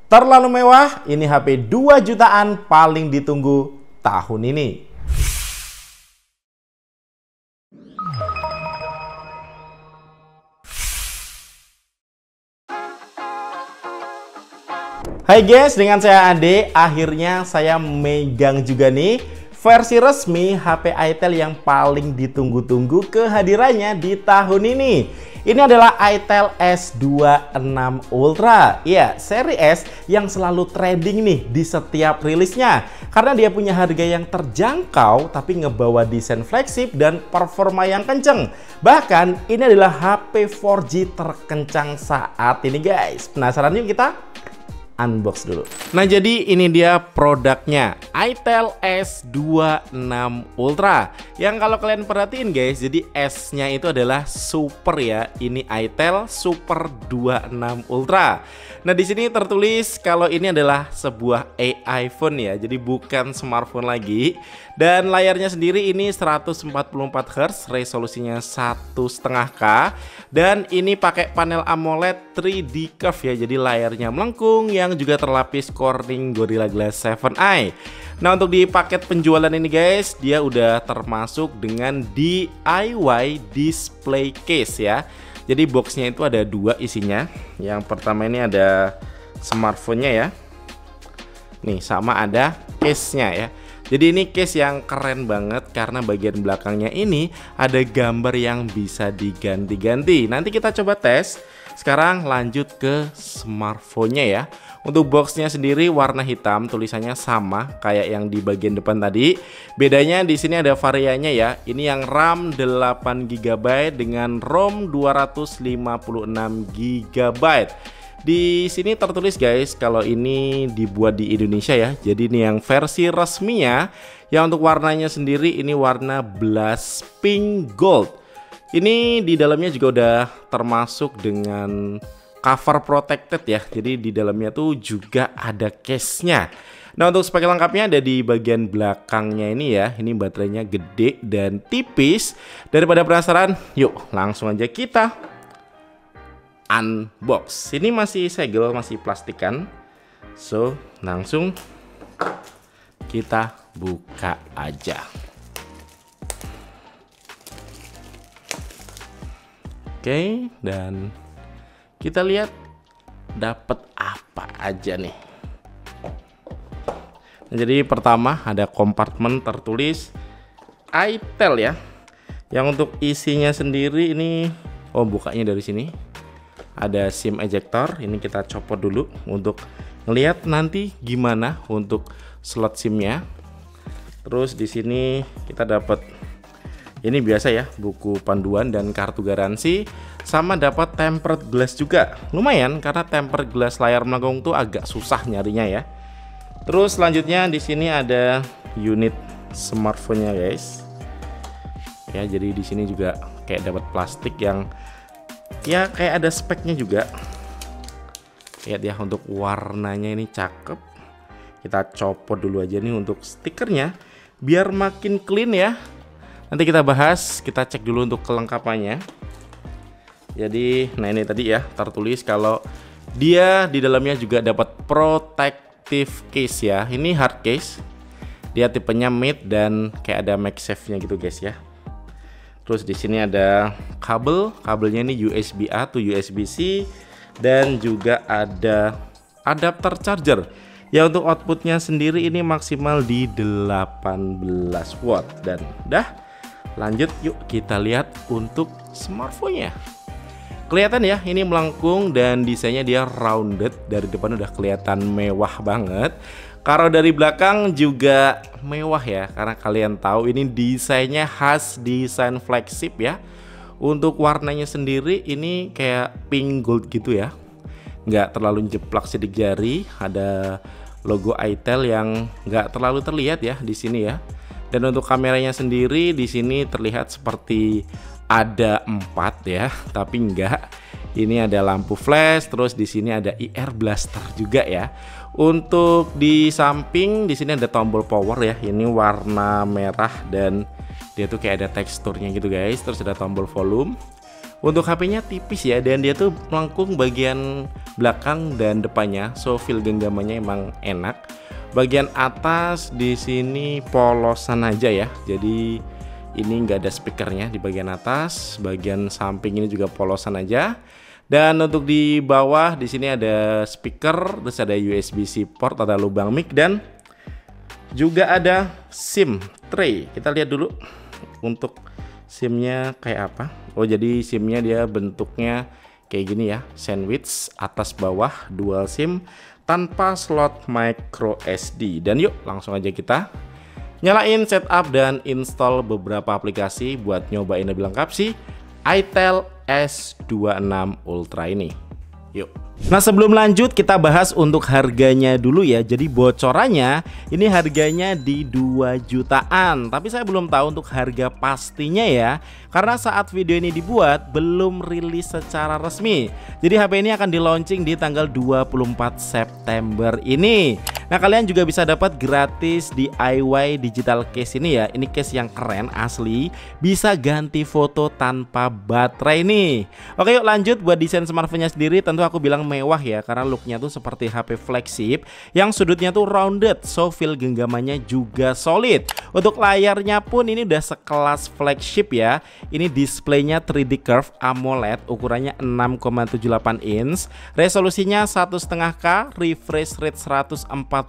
Terlalu mewah, ini HP 2 jutaan paling ditunggu tahun ini. Hai guys, dengan saya Ade, akhirnya saya megang juga nih versi resmi HP Itel yang paling ditunggu-tunggu kehadirannya di tahun ini. Ini adalah Itel S26 Ultra. Ya, seri S yang selalu trending nih di setiap rilisnya. Karena dia punya harga yang terjangkau tapi ngebawa desain flagship dan performa yang kenceng. Bahkan ini adalah HP 4G terkencang saat ini guys. Penasaran yuk kita? Unbox dulu. Nah, jadi ini dia produknya Itel S26 Ultra. Yang kalau kalian perhatiin guys, jadi S-nya itu adalah super ya. Ini Itel Super 26 Ultra. Nah, di sini tertulis kalau ini adalah sebuah AI phone ya. Jadi bukan smartphone lagi. Dan layarnya sendiri ini 144 Hz, resolusinya 1,5K. Dan ini pakai panel AMOLED 3D curve ya. Jadi layarnya melengkung yang juga terlapis Corning Gorilla Glass 7i. Nah, untuk di paket penjualan ini guys, dia udah termasuk dengan DIY display case ya. Jadi boxnya itu ada dua isinya. Yang pertama ini ada smartphone-nya ya. Nih, sama ada case-nya ya. Jadi ini case yang keren banget karena bagian belakangnya ini ada gambar yang bisa diganti-ganti. Nanti kita coba tes. Sekarang lanjut ke smartphone-nya ya. Untuk boxnya sendiri warna hitam, tulisannya sama kayak yang di bagian depan tadi. Bedanya di sini ada variannya ya. Ini yang RAM 8 GB dengan ROM 256 GB. Di sini tertulis guys kalau ini dibuat di Indonesia ya. Jadi ini yang versi resminya. Yang untuk warnanya sendiri ini warna Blast Pink Gold. Ini di dalamnya juga udah termasuk dengan cover protected ya. Jadi di dalamnya tuh juga ada case-nya. Nah, untuk spek lengkapnya ada di bagian belakangnya ini ya. Ini baterainya gede dan tipis. Daripada penasaran, yuk langsung aja kita unbox. Ini masih segel, masih plastikan. So, langsung kita buka aja. Oke, dan kita lihat dapat apa aja nih. Nah, jadi pertama ada kompartemen tertulis Itel ya. Yang untuk isinya sendiri ini, oh bukanya dari sini. Ada SIM ejector, ini kita copot dulu untuk ngelihat nanti gimana untuk slot SIM-nya. Terus di sini kita dapat ini biasa ya, buku panduan dan kartu garansi, sama dapat tempered glass juga. Lumayan karena tempered glass layar melengkung tuh agak susah nyarinya ya. Terus selanjutnya di sini ada unit smartphone-nya guys. Ya, jadi di sini juga kayak dapat plastik yang ya kayak ada speknya juga. Lihat ya, untuk warnanya ini cakep. Kita copot dulu aja nih untuk stikernya biar makin clean ya. Nanti kita bahas, kita cek dulu untuk kelengkapannya. Jadi, nah ini tadi ya tertulis kalau dia di dalamnya juga dapat protective case ya. Ini hard case. Dia tipenya mid dan kayak ada MagSafe-nya gitu guys ya. Terus di sini ada kabelnya ini USB A to USB C dan juga ada adapter charger. Ya, untuk outputnya sendiri ini maksimal di 18 watt dan dah. Lanjut yuk kita lihat untuk smartphone-nya. Kelihatan ya, ini melengkung dan desainnya dia rounded. Dari depan udah kelihatan mewah banget. Kalau dari belakang juga mewah ya, karena kalian tahu ini desainnya khas desain flagship ya. Untuk warnanya sendiri ini kayak pink gold gitu ya. Nggak terlalu jeplak sidik jari. Ada logo Itel yang nggak terlalu terlihat ya di sini ya. Dan untuk kameranya sendiri di sini terlihat seperti ada 4 ya, tapi enggak. Ini ada lampu flash, terus di sini ada IR blaster juga ya. Untuk di samping di sini ada tombol power ya. Ini warna merah dan dia tuh kayak ada teksturnya gitu guys. Terus ada tombol volume. Untuk HP-nya tipis ya, dan dia tuh melengkung bagian belakang dan depannya, so feel genggamannya emang enak. Bagian atas di sini polosan aja ya, jadi ini nggak ada speakernya di bagian atas. Bagian samping ini juga polosan aja. Dan untuk di bawah di sini ada speaker, terus ada USB-C port, ada lubang mic, dan juga ada SIM tray. Kita lihat dulu untuk SIM-nya kayak apa. Oh, jadi SIM-nya dia bentuknya kayak gini ya, sandwich atas bawah, dual SIM tanpa slot micro SD. Dan yuk langsung aja kita nyalain, setup, dan install beberapa aplikasi buat nyobain lebih lengkap sih itel S26 Ultra ini. Yuk. Nah, sebelum lanjut kita bahas untuk harganya dulu ya. Jadi bocorannya ini harganya di 2 jutaan. Tapi saya belum tahu untuk harga pastinya ya, karena saat video ini dibuat belum rilis secara resmi. Jadi HP ini akan di launching di tanggal 24 September ini. Nah, kalian juga bisa dapat gratis DIY digital case ini ya. Ini case yang keren asli, bisa ganti foto tanpa baterai nih. Oke, yuk lanjut. Buat desain smartphone-nya sendiri tentu aku bilang mewah ya, karena looknya tuh seperti HP flagship yang sudutnya tuh rounded, so feel genggamannya juga solid. Untuk layarnya pun ini udah sekelas flagship ya. Ini displaynya 3D curve AMOLED, ukurannya 6,78 inch, resolusinya 1,5K, refresh rate 144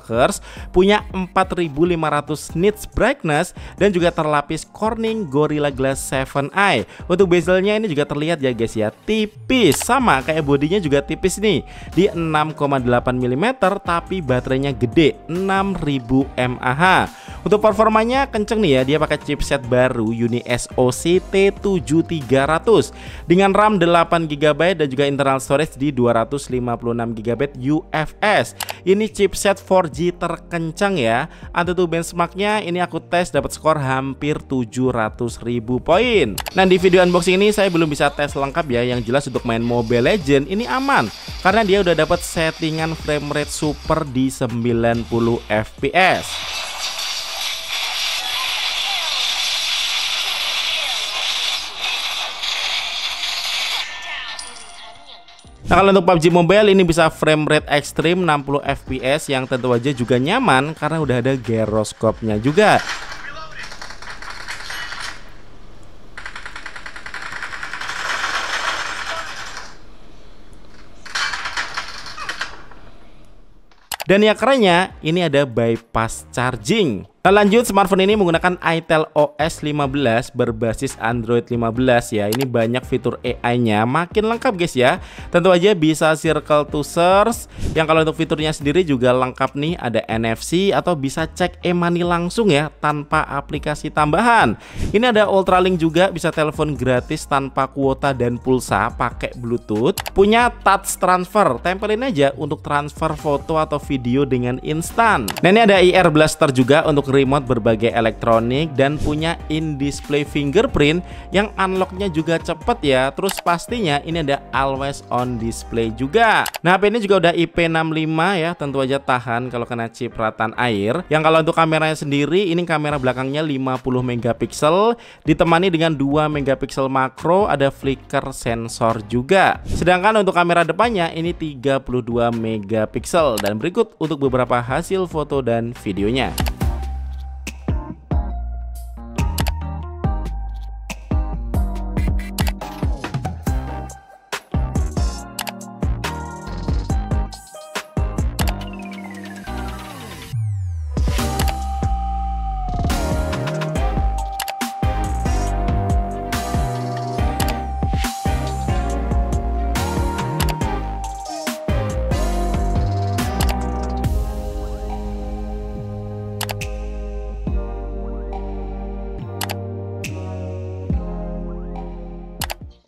Hz, punya 4500 nits brightness, dan juga terlapis Corning Gorilla Glass 7i. Untuk bezelnya ini juga terlihat ya guys ya, tipis, sama kayak bodinya juga tipis nih di 6,8 mm, tapi baterainya gede 6000 mAh. Untuk performanya kenceng nih ya, dia pakai chipset baru Uni SoC T7300 dengan RAM 8GB dan juga internal storage di 256GB UFS. Ini chipset 4G terkencang ya. Antutu benchmarknya ini aku tes dapat skor hampir 700.000 poin. Nah, di video unboxing ini saya belum bisa tes lengkap ya. Yang jelas untuk main Mobile Legends ini aman karena dia udah dapat settingan frame rate super di 90 fps. Nah, kalau untuk PUBG Mobile ini bisa frame rate ekstrim 60 fps yang tentu aja juga nyaman karena udah ada gyroscope-nya juga. Dan yang kerennya ini ada bypass charging. Nah, lanjut, smartphone ini menggunakan itel OS 15 berbasis Android 15 ya. Ini banyak fitur AI-nya, makin lengkap guys ya. Tentu aja bisa circle to search, yang kalau untuk fiturnya sendiri juga lengkap nih, ada NFC atau bisa cek e-money langsung ya tanpa aplikasi tambahan. Ini ada Ultralink juga, bisa telepon gratis tanpa kuota dan pulsa pakai Bluetooth. Punya touch transfer, tempelin aja untuk transfer foto atau video dengan instan. Nah, ini ada IR Blaster juga untuk remote berbagai elektronik, dan punya in-display fingerprint yang unlocknya juga cepet ya. Terus pastinya ini ada always on display juga. Nah, HP ini juga udah IP65 ya, tentu aja tahan kalau kena cipratan air. Yang kalau untuk kameranya sendiri, ini kamera belakangnya 50 megapiksel ditemani dengan 2 megapiksel makro, ada flicker sensor juga. Sedangkan untuk kamera depannya ini 32 megapiksel. Dan berikut untuk beberapa hasil foto dan videonya.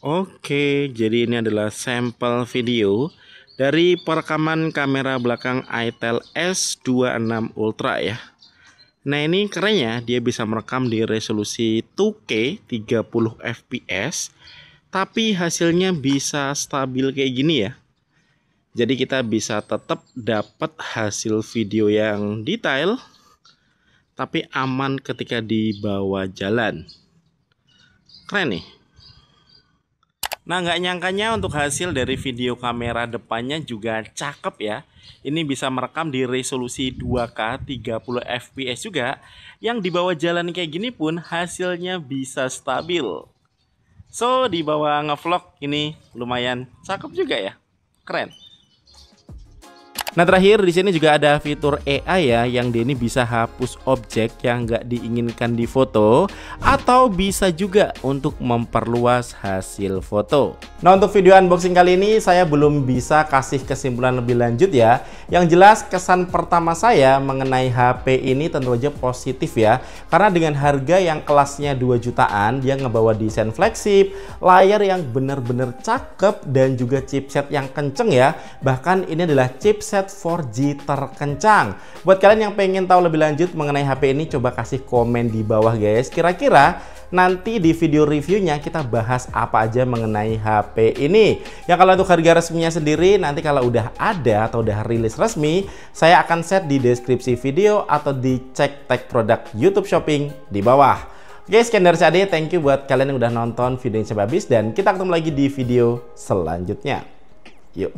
Oke, jadi ini adalah sampel video dari perekaman kamera belakang itel S26 Ultra ya. Nah, ini kerennya dia bisa merekam di resolusi 2K 30 fps, tapi hasilnya bisa stabil kayak gini ya. Jadi kita bisa tetap dapat hasil video yang detail tapi aman ketika dibawa jalan. Keren nih. Nah, nggak nyangkanya untuk hasil dari video kamera depannya juga cakep ya. Ini bisa merekam di resolusi 2K 30 fps juga. Yang dibawa jalan kayak gini pun hasilnya bisa stabil. So, dibawa ngevlog ini lumayan cakep juga ya. Keren. Nah, terakhir di sini juga ada fitur AI ya, yang dia ini bisa hapus objek yang nggak diinginkan di foto, atau bisa juga untuk memperluas hasil foto. Nah, untuk video unboxing kali ini saya belum bisa kasih kesimpulan lebih lanjut ya. Yang jelas kesan pertama saya mengenai HP ini tentu aja positif ya, karena dengan harga yang kelasnya 2 jutaan, dia ngebawa desain flagship, layar yang bener-bener cakep, dan juga chipset yang kenceng ya. Bahkan ini adalah chipset 4G terkencang. Buat kalian yang pengen tahu lebih lanjut mengenai HP ini, coba kasih komen di bawah guys. Kira-kira nanti di video reviewnya kita bahas apa aja mengenai HP ini. Yang kalau untuk harga resminya sendiri, nanti kalau udah ada atau udah rilis resmi, saya akan set di deskripsi video atau dicek tag produk YouTube Shopping di bawah. Oke, sekian dari saya. Thank you buat kalian yang udah nonton videonya sampai habis, dan kita ketemu lagi di video selanjutnya. Yuk.